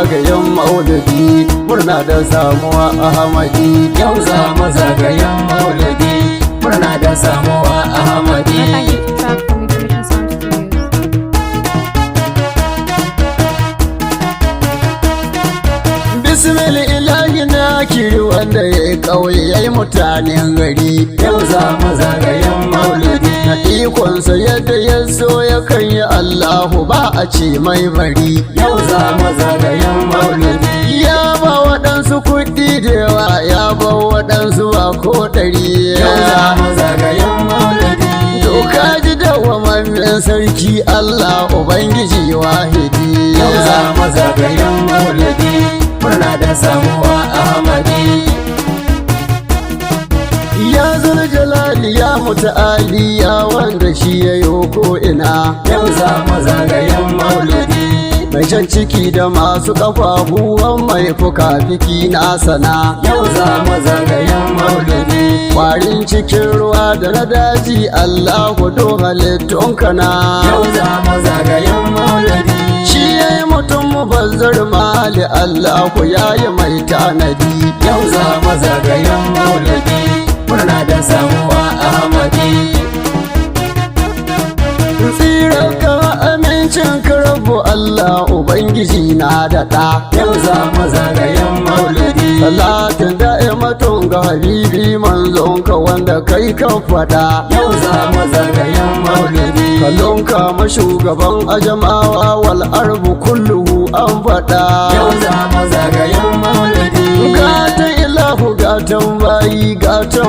zagayen maulidi murna da samuwa Ahmadi. Yau za mu zagayen maulidi murna da samuwa Ahmadi. Thank you to track from Information Sound Studios. Bismillahi na kiri wanda ya yi ƙauye ya yi mutanen gari. Yau za mu zagayen maulidi. Na ikonsa yadda ya so ya kan yi Allahu ba a ce mai bari. Yau za mu zagayen maulidi. Ya ba waɗansu kuɗi da yawa ya ba waɗansu ba ko ɗari. Yau za mu zagayen maulidi. Doka ji dawwamammen sarki Allah Ubangiji wahidi. Yau za mu zagayen maulidi murna da samuwa Ahmadi. Ya Zuljalali ya Muta'ali ya wanda shi ya yi ko'ina. Yau za mu zagayen maulidi. Mai shan ciki da masu ƙafafuwan mai fuka-fiki na sana. Yau za mu zagayen maulidi. Ƙwarin cikin ruwa da na daji Allahu do halittunka na. Yau za mu zagayen maulidi. Shi ya yi mutum mubazzar mali Allahu ya yi mai tanadi. Yau za mu zagayen maulidi murna da samuwa Ahmadi. Tsirar ka amincin ka rabu Allah Ubangiji na daɗa. Yau za mu zagayen maulidi. Salatin da'imatun ga habibi manzonka wanda kai kan faɗa. Yau za mu zagayen maulidi. Kallon kama shugaban ajamawa wal arbu kulluhu an faɗa. Yau za mu zagayen maulidi. Gatan ilahu gatan bayi gatan